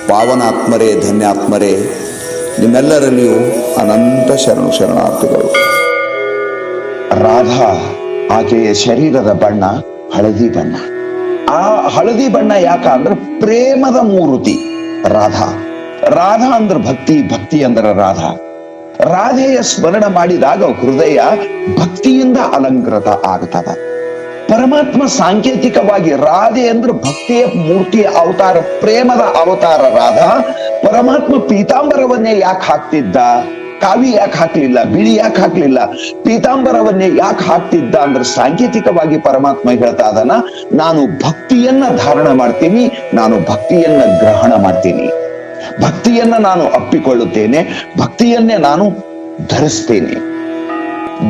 ಪಾವನಾತ್ಮರೇ, ಧನ್ಯಾತ್ಮರೇ, ನಿಮ್ಮೆಲ್ಲರಲ್ಲಿಯೂ ಅನಂತ ಶರಣಾರ್ಥಿಗಳು. ರಾಧಾ, ಆಕೆಯ ಶರೀರದ ಬಣ್ಣ ಹಳದಿ ಬಣ್ಣ. ಆ ಹಳದಿ ಬಣ್ಣ ಯಾಕಂದ್ರೆ ಪ್ರೇಮದ ಮೂರ್ತಿ ರಾಧಾ. ರಾಧಾ ಅಂದ್ರೆ ಭಕ್ತಿ, ಭಕ್ತಿ ಅಂದ್ರೆ ರಾಧಾ. ರಾಧೆಯ ಸ್ಮರಣ ಮಾಡಿದಾಗ ಹೃದಯ ಭಕ್ತಿಯಿಂದ ಅಲಂಕೃತ ಆಗ್ತದ. ಪರಮಾತ್ಮ ಸಾಂಕೇತಿಕವಾಗಿ ರಾಧೆ ಅಂದ್ರೆ ಭಕ್ತಿಯ ಮೂರ್ತಿಯ ಅವತಾರ, ಪ್ರೇಮದ ಅವತಾರ ರಾಧಾ. ಪರಮಾತ್ಮ ಪೀತಾಂಬರವನ್ನೇ ಯಾಕೆ ಹಾಕ್ತಿದ್ದ? ಕಾವಿ ಯಾಕೆ ಹಾಕ್ಲಿಲ್ಲ? ಬಿಳಿ ಯಾಕೆ ಹಾಕ್ಲಿಲ್ಲ? ಪೀತಾಂಬರವನ್ನೇ ಯಾಕೆ ಹಾಕ್ತಿದ್ದ ಅಂದ್ರೆ ಸಾಂಕೇತಿಕವಾಗಿ ಪರಮಾತ್ಮ ಹೇಳ್ತಾ ಇದ್ದಾನ, ನಾನು ಭಕ್ತಿಯನ್ನ ಧಾರಣ ಮಾಡ್ತೀನಿ, ನಾನು ಭಕ್ತಿಯನ್ನ ಗ್ರಹಣ ಮಾಡ್ತೀನಿ, ಭಕ್ತಿಯನ್ನ ನಾನು ಅಪ್ಪಿಕೊಳ್ಳುತ್ತೇನೆ, ಭಕ್ತಿಯನ್ನೇ ನಾನು ಧರಿಸ್ತೇನೆ.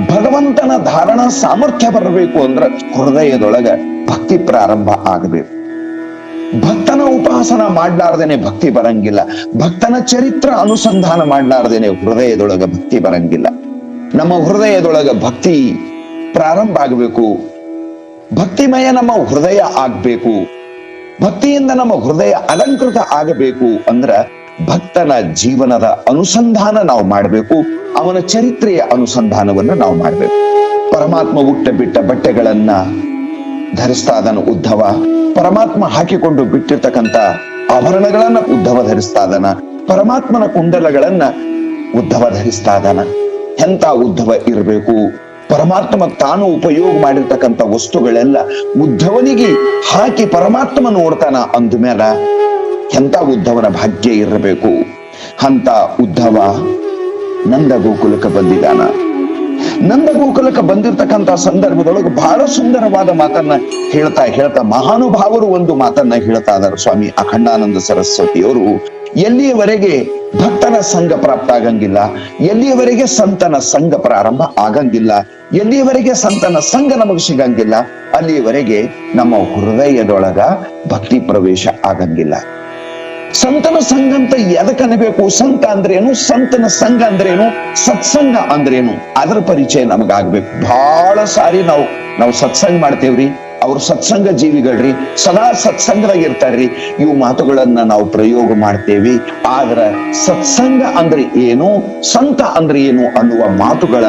ಭಗವಂತನ ಧಾರಣ ಸಾಮರ್ಥ್ಯ ಬರಬೇಕು ಅಂದ್ರೆ ಹೃದಯದೊಳಗ ಭಕ್ತಿ ಪ್ರಾರಂಭ ಆಗಬೇಕು. ಭಕ್ತನ ಉಪಾಸನ ಮಾಡ್ಲಾರ್ದೇನೆ ಭಕ್ತಿ ಬರಂಗಿಲ್ಲ. ಭಕ್ತನ ಚರಿತ್ರ ಅನುಸಂಧಾನ ಮಾಡ್ಲಾರ್ದೇನೆ ಹೃದಯದೊಳಗ ಭಕ್ತಿ ಬರಂಗಿಲ್ಲ. ನಮ್ಮ ಹೃದಯದೊಳಗ ಭಕ್ತಿ ಪ್ರಾರಂಭ ಆಗಬೇಕು. ಭಕ್ತಿಮಯ ನಮ್ಮ ಹೃದಯ ಆಗ್ಬೇಕು. ಭಕ್ತಿಯಿಂದ ನಮ್ಮ ಹೃದಯ ಅಲಂಕೃತ ಆಗಬೇಕು ಅಂದ್ರ ಭಕ್ತನ ಜೀವನದ ಅನುಸಂಧಾನ ನಾವು ಮಾಡಬೇಕು. ಅವನ ಚರಿತ್ರೆಯ ಅನುಸಂಧಾನವನ್ನು ನಾವು ಮಾಡಬೇಕು. ಪರಮಾತ್ಮ ಹುಟ್ಟ ಬಿಟ್ಟ ಬಟ್ಟೆಗಳನ್ನ ಧರಿಸ್ತಾ ಇದ್ದಾನ ಉದ್ಧವ. ಪರಮಾತ್ಮ ಹಾಕಿಕೊಂಡು ಬಿಟ್ಟಿರ್ತಕ್ಕಂಥ ಆಭರಣಗಳನ್ನ ಉದ್ಧವ ಧರಿಸ್ತಾ ಇದ್ದಾನ. ಪರಮಾತ್ಮನ ಕುಂಡಲಗಳನ್ನ ಉದ್ಧವ ಧರಿಸ್ತಾ ಇದ್ದಾನ. ಎಂತ ಉದ್ಧವ ಇರಬೇಕು? ಪರಮಾತ್ಮ ತಾನು ಉಪಯೋಗ ಮಾಡಿರ್ತಕ್ಕಂಥ ವಸ್ತುಗಳೆಲ್ಲ ಉದ್ಧವನಿಗೆ ಹಾಕಿ ಪರಮಾತ್ಮ ನೋಡ್ತಾನ ಅಂದ್ಮೇಲ ಎಂತ ಉದ್ಧವನ ಭಾಗ್ಯ ಇರಬೇಕು. ಅಂತ ಉದ್ಧವ ನಂದ ಗೋಕುಲಕ್ಕೆ ಬಂದಿದ್ದಾನ. ನಂದ ಗೋಕುಲಕ್ಕೆ ಬಂದಿರ್ತಕ್ಕಂಥ ಸಂದರ್ಭದೊಳಗೆ ಬಹಳ ಸುಂದರವಾದ ಮಾತನ್ನ ಹೇಳ್ತಾ ಮಹಾನುಭಾವರು ಒಂದು ಮಾತನ್ನ ಹೇಳ್ತಾ ಇದ್ದಾರೆ. ಸ್ವಾಮಿ ಅಖಂಡಾನಂದ ಸರಸ್ವತಿಯವರು, ಎಲ್ಲಿಯವರೆಗೆ ಭಕ್ತನ ಸಂಘ ಪ್ರಾಪ್ತ ಆಗಂಗಿಲ್ಲ, ಎಲ್ಲಿಯವರೆಗೆ ಸಂತನ ಸಂಘ ಪ್ರಾರಂಭ ಆಗಂಗಿಲ್ಲ, ಎಲ್ಲಿಯವರೆಗೆ ಸಂತನ ಸಂಘ ನಮಗೆ ಸಿಗಂಗಿಲ್ಲ, ಅಲ್ಲಿಯವರೆಗೆ ನಮ್ಮ ಹೃದಯದೊಳಗ ಭಕ್ತಿ ಪ್ರವೇಶ ಆಗಂಗಿಲ್ಲ. ಸಂತನ ಸಂಘ ಅಂತ ಎದಕ್ ಅನ್ಬೇಕು? ಸಂತ ಅಂದ್ರೇನು? ಸಂತನ ಸಂಘ ಅಂದ್ರೇನು? ಸತ್ಸಂಗ ಅಂದ್ರೇನು? ಅದರ ಪರಿಚಯ ನಮಗಾಗ್ಬೇಕು. ಬಹಳ ಸಾರಿ ನಾವು ಸತ್ಸಂಗ ಮಾಡ್ತೇವ್ರಿ, ಅವ್ರು ಸತ್ಸಂಗ ಜೀವಿಗಳ್ರಿ, ಸದಾ ಸತ್ಸಂಗದಾಗ ಇರ್ತಾರ್ರಿ, ಇವು ಮಾತುಗಳನ್ನ ನಾವು ಪ್ರಯೋಗ ಮಾಡ್ತೇವಿ. ಆದ್ರ ಸತ್ಸಂಗ ಅಂದ್ರೆ ಏನು, ಸಂತ ಅಂದ್ರೆ ಏನು ಅನ್ನುವ ಮಾತುಗಳ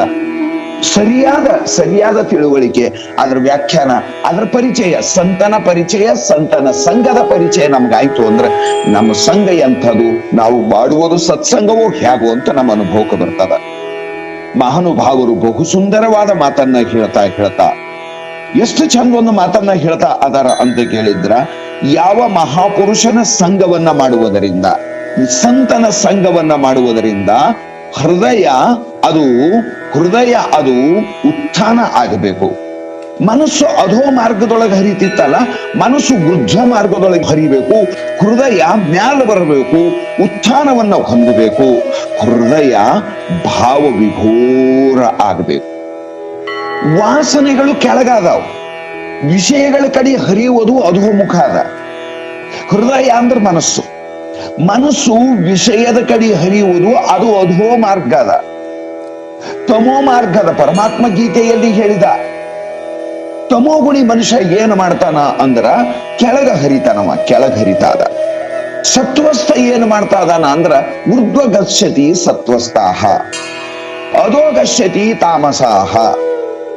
ಸರಿಯಾದ ತಿಳುವಳಿಕೆ, ಅದರ ವ್ಯಾಖ್ಯಾನ, ಅದರ ಪರಿಚಯ, ಸಂತನ ಪರಿಚಯ, ಸಂತನ ಸಂಘದ ಪರಿಚಯ ನಮ್ಗಾಯ್ತು ಅಂದ್ರೆ ನಮ್ಮ ಸಂಘ ಎಂಥದು, ನಾವು ಮಾಡುವುದು ಸತ್ಸಂಗವೋ ಹೇಗೋ ಅಂತ ನಮ್ಮ ಅನುಭವಕ್ಕೆ ಬರ್ತದ. ಮಹಾನುಭಾವರು ಬಹು ಸುಂದರವಾದ ಮಾತನ್ನ ಹೇಳ್ತಾ ಎಷ್ಟು ಚಂದ ಒಂದು ಮಾತನ್ನ ಹೇಳ್ತಾ ಅದಾರ ಅಂತ ಕೇಳಿದ್ರ, ಯಾವ ಮಹಾಪುರುಷನ ಸಂಘವನ್ನ ಮಾಡುವುದರಿಂದ, ಸಂತನ ಸಂಘವನ್ನ ಮಾಡುವುದರಿಂದ ಹೃದಯ ಅದು ಉತ್ಥಾನ ಆಗಬೇಕು. ಮನಸ್ಸು ಅಧೋ ಮಾರ್ಗದೊಳಗೆ ಹರಿತಿತ್ತಲ್ಲ, ಮನಸ್ಸು ಊರ್ಧ್ವ ಮಾರ್ಗದೊಳಗೆ ಹರಿಬೇಕು. ಹೃದಯ ಮ್ಯಾಲ ಬರಬೇಕು, ಉತ್ಥಾನವನ್ನ ಹೊಂದಬೇಕು. ಹೃದಯ ಭಾವ ವಿಭೋರ ಆಗಬೇಕು. ವಾಸನೆಗಳು ಕೆಳಗಾದವು, ವಿಷಯಗಳ ಕಡೆ ಹರಿಯುವುದು ಅಧೋಮುಖ ಅದ. ಹೃದಯ ಅಂದ್ರೆ ಮನಸ್ಸು ವಿಷಯದ ಕಡೆ ಹರಿಯುವುದು ಅದು ಅಧೋ ಮಾರ್ಗ ಅದ, ತಮೋ ಮಾರ್ಗದ. ಪರಮಾತ್ಮ ಗೀತೆಯಲ್ಲಿ ಹೇಳಿದ, ತಮೋಗುಣಿ ಮನುಷ್ಯ ಏನ್ ಮಾಡ್ತಾನ ಅಂದ್ರ ಕೆಳಗ ಹರಿತಾದ. ಸತ್ವಸ್ಥ ಏನ್ ಮಾಡ್ತಾ ಇದಾನ ಅಂದ್ರ ಊರ್ಧ್ವ ಗಚ್ಚತಿ ಸತ್ವಸ್ಥಾಹ, ಅಧೋ ಗಚ್ಚತಿ ತಾಮಸಾಹ.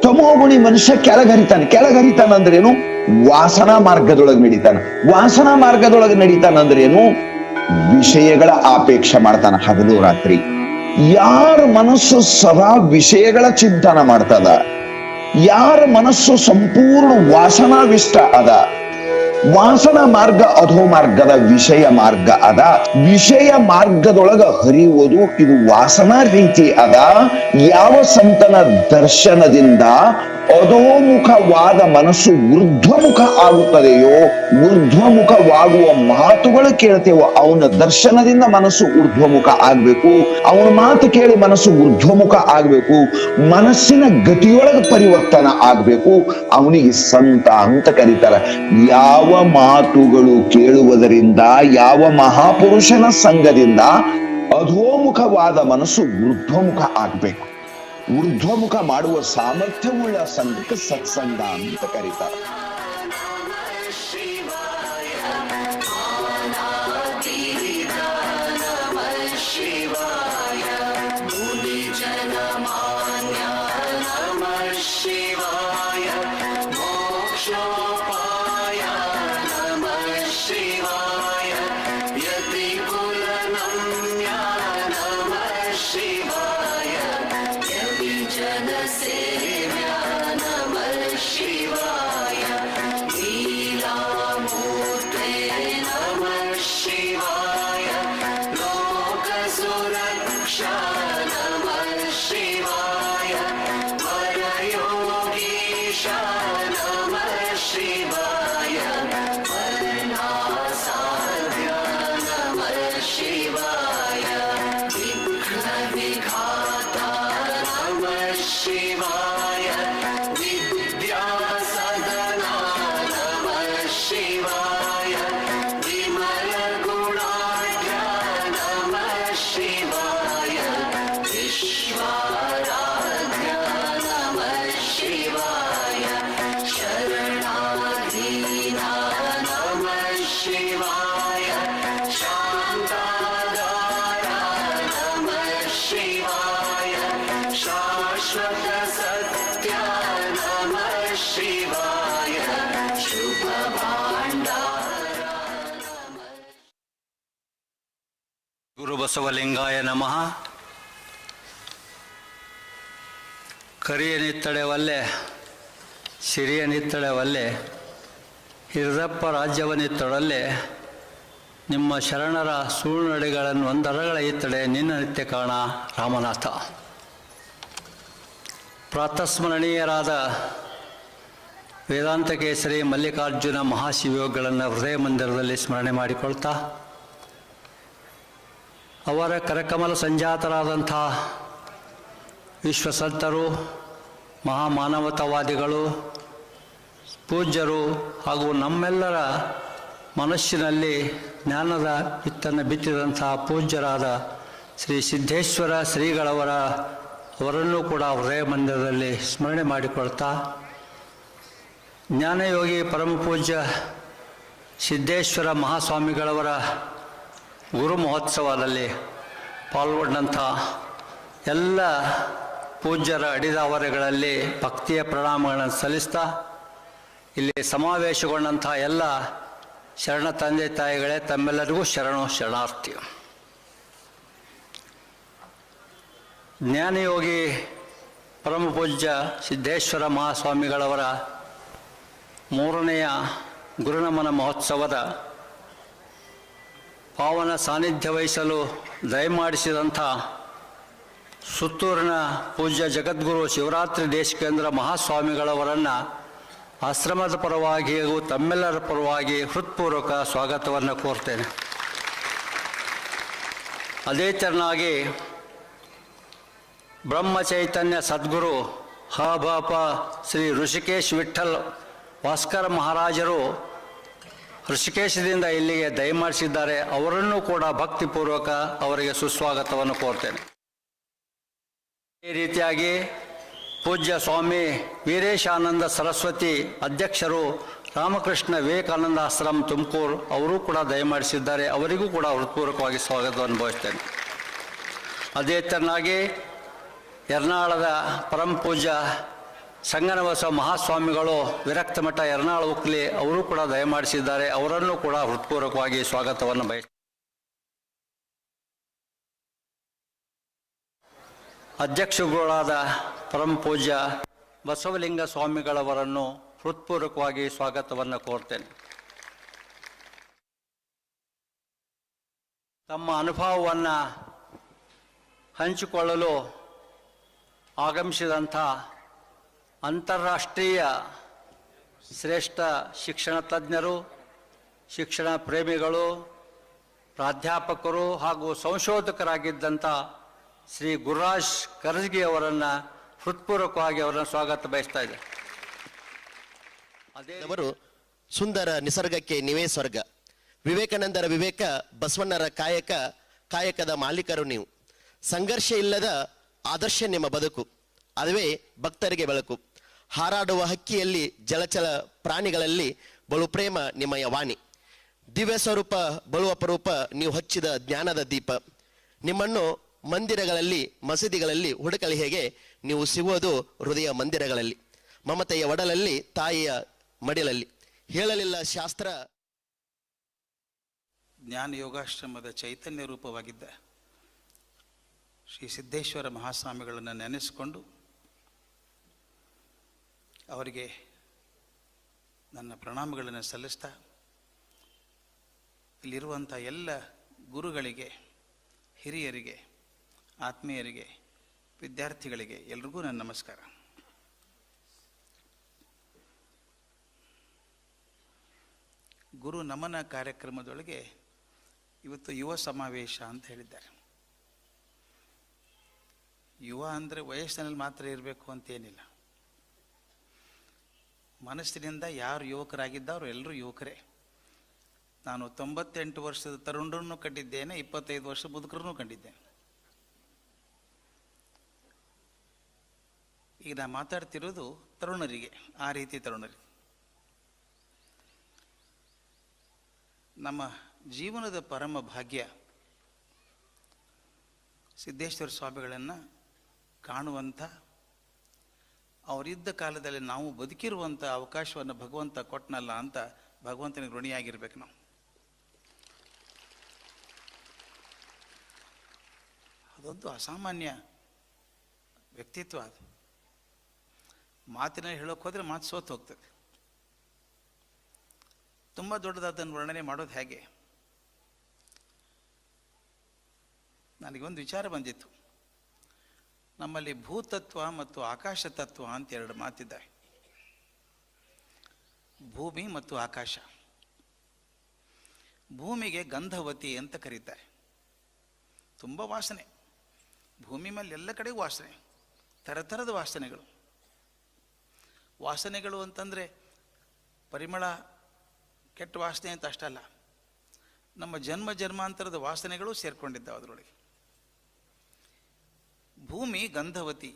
ತಮೋಗುಣಿ ಮನುಷ್ಯ ಕೆಳಗರಿತಾನ ಅಂದ್ರೇನು? ವಾಸನಾ ಮಾರ್ಗದೊಳಗೆ ನಡೀತಾನ ಅಂದ್ರೇನು? ವಿಷಯಗಳ ಆಪೇಕ್ಷೆ ಮಾಡ್ತಾನ ಹಗಲು ರಾತ್ರಿ. ಯಾರ ಮನಸ್ಸು ಸದಾ ವಿಷಯಗಳ ಚಿಂತನ ಮಾಡ್ತದ, ಯಾರ ಮನಸ್ಸು ಸಂಪೂರ್ಣ ವಾಸನಾವಿಷ್ಟ ಅದ, ವಾಸನಾ ಮಾರ್ಗ ಅಧೋ ಮಾರ್ಗದ ವಿಷಯ ಮಾರ್ಗ ಅದ. ವಿಷಯ ಮಾರ್ಗದೊಳಗ ಹರಿಯುವುದು ಇದು ವಾಸನಾ ರೀತಿ ಅದ. ಯಾವ ಸಂತನ ದರ್ಶನದಿಂದ ಅಧೋಮುಖವಾದ ಮನಸ್ಸು ಊರ್ಧ್ವಮುಖ ಆಗುತ್ತದೆಯೋ, ಊರ್ಧ್ವಮುಖವಾಗುವ ಮಾತುಗಳು ಕೇಳ್ತೇವೋ, ಅವನ ದರ್ಶನದಿಂದ ಮನಸ್ಸು ಊರ್ಧ್ವಮುಖ ಆಗ್ಬೇಕು. ಅವನ ಮಾತು ಕೇಳಿ ಮನಸ್ಸು ಊರ್ಧ್ವಮುಖ ಆಗ್ಬೇಕು. ಮನಸ್ಸಿನ ಗತಿಯೊಳಗೆ ಪರಿವರ್ತನ ಆಗ್ಬೇಕು. ಅವನಿಗೆ ಸಂತ ಅಂತ ಕರೀತಾರ. ಯಾವ ಮಾತುಗಳು ಕೇಳುವುದರಿಂದ, ಯಾವ ಮಹಾಪುರುಷನ ಸಂಘದಿಂದ ಅಧೋಮುಖವಾದ ಮನಸ್ಸು ಊರ್ಧ್ವಮುಖ ಆಗ್ಬೇಕು. ಊರ್ಧ್ವಮುಖ ಮಾಡುವ ಸಾಮರ್ಥ್ಯವುಳ್ಳ ಸಂಘಕ್ಕೆ ಸತ್ಸಂಗ ಅಂತ ಕರೀತಾರೆ. ಶಿವಾಯ ಶಾಂತಾಧಾರ ನಮಃ ಶಿವಾಯ ಶಾಶ್ವತ ಸತ್ಯ ನಮಃ ಶಿವಾಯ ಶುಭ ಭಾಂಡಾರ ಗುರು ಬಸವಲಿಂಗಾಯ ನಮಃ. ಕರಿಯ ನಿತ್ತಳೆ ವಲ್ಲೆ ಸಿರಿಯ ನಿತ್ತಳೆ ವಲ್ಲೆ ಹಿರಿದಪ್ಪ ರಾಜ್ಯವನ್ನಿತ್ತೊಡಲ್ಲೇ ನಿಮ್ಮ ಶರಣರ ಸುಳ್ಳುನಡೆಗಳನ್ನು ಒಂದರಗಳ ಇತ್ತಡೆ ನಿನ್ನ ನಿತ್ಯ ಕಾಣ ರಾಮನಾಥ. ಪ್ರಾತಸ್ಮರಣೀಯರಾದ ವೇದಾಂತ ಕೇಸರಿ ಮಲ್ಲಿಕಾರ್ಜುನ ಮಹಾಶಿವಯೋಗಿಗಳನ್ನು ಹೃದಯ ಮಂದಿರದಲ್ಲಿ ಸ್ಮರಣೆ ಮಾಡಿಕೊಳ್ತಾ, ಅವರ ಕರಕಮಲ ಸಂಜಾತರಾದಂಥ ವಿಶ್ವಸಂತರು, ಮಹಾಮಾನವತಾವಾದಿಗಳು, ಪೂಜ್ಯರು ಹಾಗೂ ನಮ್ಮೆಲ್ಲರ ಮನಸ್ಸಿನಲ್ಲಿ ಜ್ಞಾನದ ವಿತ್ತನ್ನು ಬಿತ್ತಿದಂಥ ಪೂಜ್ಯರಾದ ಶ್ರೀ ಸಿದ್ದೇಶ್ವರ ಅವರನ್ನೂ ಕೂಡ ಹೃದಯ ಮಂದಿರದಲ್ಲಿ ಸ್ಮರಣೆ ಮಾಡಿಕೊಳ್ತಾ, ಜ್ಞಾನಯೋಗಿ ಪರಮಪೂಜ್ಯ ಸಿದ್ದೇಶ್ವರ ಮಹಾಸ್ವಾಮಿಗಳವರ ಗುರು ಮಹೋತ್ಸವದಲ್ಲಿ ಪಾಲ್ಗೊಂಡಂಥ ಎಲ್ಲ ಪೂಜ್ಯರ ಅಡಿದಾವರೆಗಳಲ್ಲಿ ಭಕ್ತಿಯ ಪ್ರಣಾಮಗಳನ್ನು ಸಲ್ಲಿಸ್ತಾ, ಇಲ್ಲಿ ಸಮಾವೇಶಗೊಂಡಂಥ ಎಲ್ಲ ಶರಣ ತಂದೆ ತಾಯಿಗಳೇ ತಮ್ಮೆಲ್ಲರಿಗೂ ಶರಣಾರ್ಥಿ. ಜ್ಞಾನಯೋಗಿ ಪರಮಪೂಜ್ಯ ಸಿದ್ದೇಶ್ವರ ಮಹಾಸ್ವಾಮಿಗಳವರ 3ನೆಯ ಗುರುನಮನ ಮಹೋತ್ಸವದ ಪಾವನ ಸಾನ್ನಿಧ್ಯ ವಹಿಸಲು ದಯಮಾಡಿಸಿದಂಥ ಸುತ್ತೂರಿನ ಪೂಜ್ಯ ಜಗದ್ಗುರು ಶಿವರಾತ್ರಿ ದೇಶಿಕೇಂದ್ರ ಮಹಾಸ್ವಾಮಿಗಳವರನ್ನು ಆಶ್ರಮದ ಪರವಾಗಿ ಹಾಗೂ ತಮ್ಮೆಲ್ಲರ ಪರವಾಗಿ ಹೃತ್ಪೂರ್ವಕ ಸ್ವಾಗತವನ್ನು ಕೋರ್ತೇನೆ. ಅದೇ ತೆರನಾಗಿ ಬ್ರಹ್ಮಚೈತನ್ಯ ಸದ್ಗುರು ಹ.ಭ.ಪ. ಶ್ರೀ ಋಷಿಕೇಶ್ ವಿಠ್ಠಲ್ ಭಾಸ್ಕರ ಮಹಾರಾಜರು ಋಷಿಕೇಶದಿಂದ ಇಲ್ಲಿಗೆ ದಯಮಾಡಿಸಿದ್ದಾರೆ. ಅವರನ್ನು ಕೂಡ ಭಕ್ತಿಪೂರ್ವಕ ಅವರಿಗೆ ಸುಸ್ವಾಗತವನ್ನು ಕೋರ್ತೇನೆ. ಈ ರೀತಿಯಾಗಿ ಪೂಜ್ಯ ಸ್ವಾಮಿ ವೀರೇಶಾನಂದ ಸರಸ್ವತಿ ಅಧ್ಯಕ್ಷರು ರಾಮಕೃಷ್ಣ ವಿವೇಕಾನಂದ ಆಶ್ರಮ ತುಮಕೂರು ಅವರು ಕೂಡ ದಯಮಾಡಿಸಿದ್ದಾರೆ. ಅವರಿಗೂ ಕೂಡ ಹೃತ್ಪೂರ್ವಕವಾಗಿ ಸ್ವಾಗತವನ್ನು ಬಯಸ್ತೇನೆ. ಅದೇ ತೆರನಾಗಿ ಯರ್ನಾಳದ ಪರಮ ಪೂಜ್ಯ ಸಂಗನಬಸವ ಮಹಾಸ್ವಾಮಿಗಳು ವಿರಕ್ತ ಮಠ ಯರ್ನಾಳ ಉಕ್ಲಿ ಅವರು ಕೂಡ ದಯಮಾಡಿಸಿದ್ದಾರೆ. ಅವರನ್ನು ಕೂಡ ಹೃತ್ಪೂರ್ವಕವಾಗಿ ಸ್ವಾಗತವನ್ನು ಬಯಸ್ತೇನೆ. ಅಧ್ಯಕ್ಷರುಗಳಾದ ಪರಮ ಪೂಜ್ಯ ಬಸವಲಿಂಗ ಸ್ವಾಮಿಗಳವರನ್ನು ಹೃತ್ಪೂರ್ವಕವಾಗಿ ಸ್ವಾಗತವನ್ನು ಕೋರ್ತೇನೆ. ತಮ್ಮ ಅನುಭವವನ್ನು ಹಂಚಿಕೊಳ್ಳಲು ಆಗಮಿಸಿದಂಥ ಅಂತಾರಾಷ್ಟ್ರೀಯ ಶ್ರೇಷ್ಠ ಶಿಕ್ಷಣ ತಜ್ಞರು, ಶಿಕ್ಷಣ ಪ್ರೇಮಿಗಳು, ಪ್ರಾಧ್ಯಾಪಕರು ಹಾಗೂ ಸಂಶೋಧಕರಾಗಿದ್ದಂಥ ಶ್ರೀ ಗುರುರಾಜ್ ಕರ್ಜಗಿ ಅವರನ್ನು ಹೃತ್ಪೂರ್ವಕವಾಗಿ ಅವರನ್ನು ಸ್ವಾಗತ ಬಯಸ್ತಾ ಇದೆ. ಅವರು ಸುಂದರ ನಿಸರ್ಗಕ್ಕೆ ನೀವೇ ಸ್ವರ್ಗ, ವಿವೇಕಾನಂದರ ವಿವೇಕ, ಬಸವಣ್ಣರ ಕಾಯಕ, ಕಾಯಕದ ಮಾಲೀಕರು ನೀವು. ಸಂಘರ್ಷ ಇಲ್ಲದ ಆದರ್ಶ ನಿಮ್ಮ ಬದುಕು, ಅದುವೇ ಭಕ್ತರಿಗೆ ಬೆಳಕು. ಹಾರಾಡುವ ಹಕ್ಕಿಯಲ್ಲಿ, ಜಲಚರ ಪ್ರಾಣಿಗಳಲ್ಲಿ ಬಲು ಪ್ರೇಮ ನಿಮ್ಮಯ ವಾಣಿ. ದಿವ್ಯ ಸ್ವರೂಪ ಬಲು ಅಪರೂಪ, ನೀವು ಹಚ್ಚಿದ ಜ್ಞಾನದ ದೀಪ. ನಿಮ್ಮನ್ನು ಮಂದಿರಗಳಲ್ಲಿ, ಮಸೀದಿಗಳಲ್ಲಿ ಹುಡುಕಲಿ ಹೇಗೆ, ನೀವು ಸಿಗುವುದು ಹೃದಯ ಮಂದಿರಗಳಲ್ಲಿ. ಮಮತೆಯ ಒಡಲಲ್ಲಿ, ತಾಯಿಯ ಮಡಿಲಲ್ಲಿ. ಹೇಳಲಿಲ್ಲ ಶಾಸ್ತ್ರ. ಜ್ಞಾನ ಯೋಗಾಶ್ರಮದ ಚೈತನ್ಯ ರೂಪವಾಗಿದ್ದ ಶ್ರೀ ಸಿದ್ದೇಶ್ವರ ಮಹಾಸ್ವಾಮಿಗಳನ್ನು ನೆನೆಸಿಕೊಂಡು ಅವರಿಗೆ ನನ್ನ ಪ್ರಣಾಮಗಳನ್ನು ಸಲ್ಲಿಸ್ತಾ, ಇಲ್ಲಿರುವಂಥ ಎಲ್ಲ ಗುರುಗಳಿಗೆ, ಹಿರಿಯರಿಗೆ, ಆತ್ಮೀಯರಿಗೆ, ವಿದ್ಯಾರ್ಥಿಗಳಿಗೆ ಎಲ್ರಿಗೂ ನನ್ನ ನಮಸ್ಕಾರ. ಗುರು ನಮನ ಕಾರ್ಯಕ್ರಮದೊಳಗೆ ಇವತ್ತು ಯುವ ಸಮಾವೇಶ ಅಂತ ಹೇಳಿದ್ದಾರೆ. ಯುವ ಅಂದರೆ ವಯಸ್ಸಿನಲ್ಲಿ ಮಾತ್ರ ಇರಬೇಕು ಅಂತೇನಿಲ್ಲ. ಮನಸ್ಸಿನಿಂದ ಯಾರು ಯುವಕರಾಗಿದ್ದಾರೋ ಎಲ್ಲರೂ ಯುವಕರೇ. ನಾನು 98 ವರ್ಷದ ತರುಣರನ್ನು ಕಂಡಿದ್ದೇನೆ, 25 ವರ್ಷ ಮುದುಕರನ್ನು ಕಂಡಿದ್ದೇನೆ. ಈಗ ನಾನು ಮಾತಾಡ್ತಿರೋದು ತರುಣರಿಗೆ, ಆ ರೀತಿ ತರುಣರಿಗೆ. ನಮ್ಮ ಜೀವನದ ಪರಮ ಭಾಗ್ಯ ಸಿದ್ದೇಶ್ವರ ಸ್ವಾಮಿಗಳನ್ನು ಕಾಣುವಂಥ, ಅವರಿದ್ದ ಕಾಲದಲ್ಲಿ ನಾವು ಬದುಕಿರುವಂಥ ಅವಕಾಶವನ್ನು ಭಗವಂತ ಕೊಟ್ಟನಲ್ಲ ಅಂತ ಭಗವಂತನಿಗೆ ಋಣಿಯಾಗಿರ್ಬೇಕು ನಾವು. ಅದೊಂದು ಅಸಾಮಾನ್ಯ ವ್ಯಕ್ತಿತ್ವ. ಅದು ಮಾತಿನಲ್ಲಿ ಹೇಳೋಕೆ ಹೋದರೆ ಮಾತು ಸೋತು ಹೋಗ್ತದೆ. ತುಂಬ ದೊಡ್ಡದಾದನ್ನು ವರ್ಣನೆ ಮಾಡೋದು ಹೇಗೆ? ನನಗೊಂದು ವಿಚಾರ ಬಂದಿತ್ತು. ನಮ್ಮಲ್ಲಿ ಭೂತತ್ವ ಮತ್ತು ಆಕಾಶ ತತ್ವ ಅಂತ ಎರಡು ಮಾತಿದ್ದಾವೆ. ಭೂಮಿ ಮತ್ತು ಆಕಾಶ. ಭೂಮಿಗೆ ಗಂಧವತಿ ಅಂತ ಕರೀತಾರೆ. ತುಂಬ ವಾಸನೆ, ಭೂಮಿ ಮೇಲೆ ಎಲ್ಲ ಕಡೆಗೂ ವಾಸನೆ, ಥರದ ವಾಸನೆಗಳು. ವಾಸನೆಗಳು ಅಂತಂದರೆ ಪರಿಮಳ, ಕೆಟ್ಟ ವಾಸನೆ ಅಂತ ಅಷ್ಟಲ್ಲ, ನಮ್ಮ ಜನ್ಮ ಜನ್ಮಾಂತರದ ವಾಸನೆಗಳು ಸೇರ್ಕೊಂಡಿದ್ದಾವೆ ಅದರೊಳಗೆ. ಭೂಮಿ ಗಂಧವತಿ,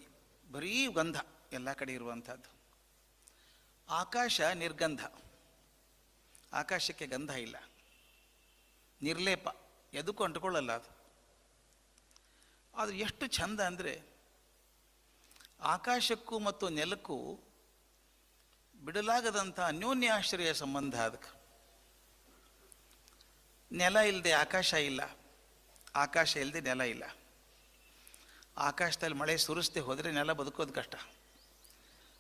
ಬರೀ ಗಂಧ ಎಲ್ಲ ಕಡೆ ಇರುವಂಥದ್ದು. ಆಕಾಶ ನಿರ್ಗಂಧ, ಆಕಾಶಕ್ಕೆ ಗಂಧ ಇಲ್ಲ, ನಿರ್ಲೇಪ, ಎದಕ್ಕೂ ಅಂಟ್ಕೊಳ್ಳಲ್ಲ ಅದು. ಆದರೆ ಎಷ್ಟು ಚಂದ ಅಂದರೆ ಆಕಾಶಕ್ಕೂ ಮತ್ತು ನೆಲಕ್ಕೂ ಬಿಡಲಾಗದಂಥ ಅನ್ಯೋನ್ಯಾಶ್ರಯ ಸಂಬಂಧ. ಅದಕ್ಕೆ ನೆಲ ಇಲ್ಲದೆ ಆಕಾಶ ಇಲ್ಲ, ಆಕಾಶ ಇಲ್ಲದೆ ನೆಲ ಇಲ್ಲ. ಆಕಾಶದಲ್ಲಿ ಮಳೆ ಸುರಿಸದೆ ಹೋದರೆ ನೆಲ ಬದುಕೋದು ಕಷ್ಟ.